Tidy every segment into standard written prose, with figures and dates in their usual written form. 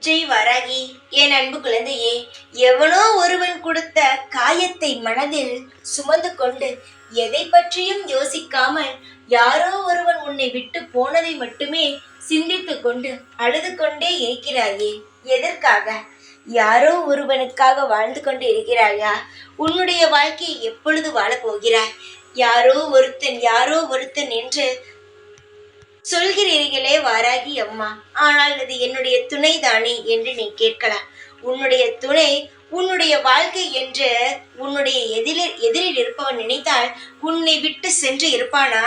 ஜெய் வராகி, என் அன்பு குழந்தையே, எவனோ ஒருவன் கொடுத்த காயத்தை மனதில் சுமந்து கொண்டு எதை பற்றியும் யோசிக்காமல் யாரோ ஒருவன் உன்னை விட்டு போனதை மட்டுமே சிந்தித்து கொண்டு அழுது கொண்டே இருக்கிறாயே. எதற்காக? யாரோ ஒருவனுக்காக வாழ்ந்து கொண்டு இருக்கிறாயா? உன்னுடைய வாழ்க்கையை எப்பொழுது வாழப் போகிறாய்? யாரோ ஒருத்தன் என்று சொல்கிறீர்களே வாராகி அம்மா, ஆனால் அது என்னுடைய துணை தானே என்று நீ கேட்கலாம். உன்னுடைய துணை உன்னுடைய வாழ்க்கை என்று உன்னுடைய எதிரில் இருப்பவன் நினைத்தால் உன்னை விட்டு சென்று இருப்பானா?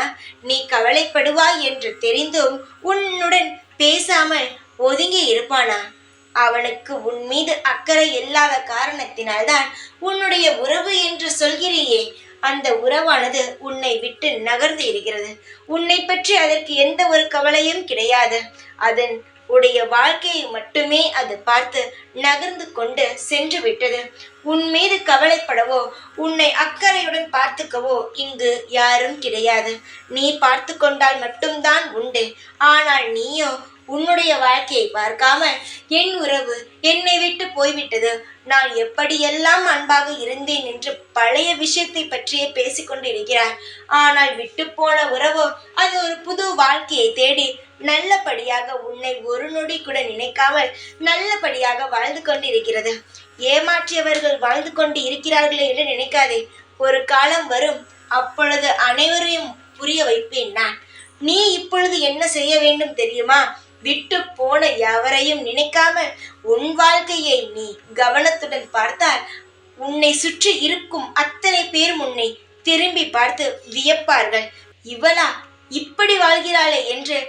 நீ கவலைப்படுவாய் என்று தெரிந்தும் உன்னுடன் பேசாமல் ஒதுங்கி இருப்பானா? அவனுக்கு உன் மீது அக்கறை இல்லாத காரணத்தினால்தான் உன்னுடைய உறவு என்று சொல்கிறியே, அந்த உறவானது உன்னை விட்டு நகர்ந்து இருக்கிறது. உன்னை பற்றி அதற்கு எந்த ஒரு கவலையும் கிடையாது. அதன் உடைய வாழ்க்கையை மட்டுமே அது பார்த்து நகர்ந்து கொண்டு சென்று விட்டது. உன் மீது கவலைப்படவோ உன்னை அக்கறையுடன் பார்த்துக்கவோ இங்கு யாரும் கிடையாது. நீ பார்த்து கொண்டால் மட்டும்தான் உண்டு. ஆனால் நீயோ உன்னுடைய வாழ்க்கையை பார்க்காமல் என் உறவு என்னை விட்டு போய்விட்டது, நான் எப்படியெல்லாம் அன்பாக இருந்தேன் என்று பழைய விஷயத்தை பற்றியே பேசிக்கொண்டு இருக்கிறார். ஆனால் விட்டு போன உறவோ அது ஒரு புது வாழ்க்கையை தேடி நல்லபடியாக உன்னை ஒரு நொடி கூட நினைக்காமல் நல்லபடியாக வாழ்ந்து கொண்டு இருக்கிறது. ஏமாற்றியவர்கள் வாழ்ந்து கொண்டு இருக்கிறார்களே என்று நினைக்காதே. ஒரு காலம் வரும், அப்பொழுது அனைவரையும் புரிய வைப்பேன் நான். நீ இப்பொழுது என்ன செய்ய வேண்டும் தெரியுமா? விட்டு போன எவரையும் நினைக்காமல் உன் வாழ்க்கையை நீ கவனத்துடன் பார்த்தால் உன்னை சுற்றி இருக்கும் அத்தனை பேரும் உன்னை திரும்பி பார்த்து வியப்பார்கள். இவளா இப்படி வாழ்கிறாளே என்று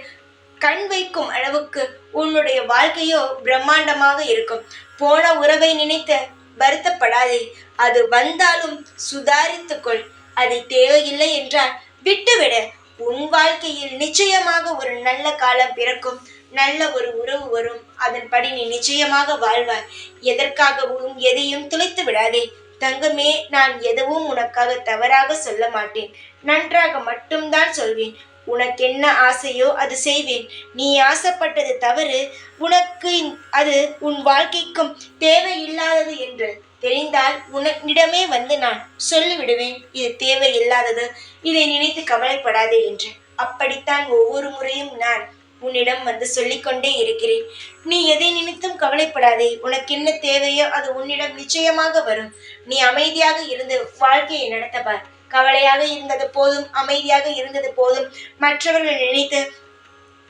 கண் வைக்கும் அளவுக்கு உன்னுடைய வாழ்க்கையோ பிரம்மாண்டமாக இருக்கும். போன உறவை நினைத்து வருத்தப்படாதே. அது வந்தாலும் சுதாரித்துக்கொள். அது தேவையில்லை என்றால் விட்டுவிடு. உன் வாழ்க்கையில் நிச்சயமாக ஒரு நல்ல காலம் பிறக்கும். நல்ல ஒரு உறவு வரும். அதன்படி நீ நிச்சயமாக வாழ்வாய். எதற்காகவும் எதையும் துளைத்து விடாதே தங்கமே. நான் எதுவும் உனக்காக தவறாக சொல்ல மாட்டேன். நன்றாக மட்டும்தான் சொல்வேன். உனக்கு என்ன ஆசையோ அது செய்வேன். நீ ஆசைப்பட்டது தவறு, உனக்கு அது உன் வாழ்க்கைக்கும் தேவையில்லாதது என்று தெரிந்தால் உன்னிடமே வந்து நான் சொல்லிவிடுவேன், இது தேவையில்லாதது, இதை நினைத்து கவலைப்படாதே என்று. அப்படித்தான் ஒவ்வொரு முறையும் நான் உன்னிடம் வந்து சொல்லிக்கொண்டே இருக்கிறேன். நீ எதை நினைத்தும் கவலைப்படாதே. உனக்கு என்ன தேவையோ அது உன்னிடம் நிச்சயமாக வரும். நீ அமைதியாக இருந்து வாழ்க்கையை நடத்தப்பார். கவலையாக இருந்தது போதும், அமைதியாக இருந்தது போதும். மற்றவர்கள் நினைத்து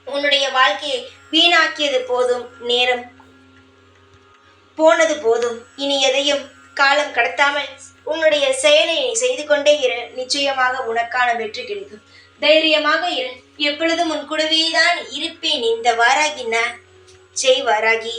உன்னுடைய வாழ்க்கையை வீணாக்கியது போதும். நேரம் போனது போதும். இனி எதையும் காலம் கடத்தாமல் உன்னுடைய செயலை நீ செய்து கொண்டே இரு. நிச்சயமாக உனக்கான வெற்றி கிடைக்கும். தைரியமாக இரு. எப்பொழுதும் உன் கூடவே தான் இருப்பேன். இந்த வாராகி நான். ஜெய் வாராகி.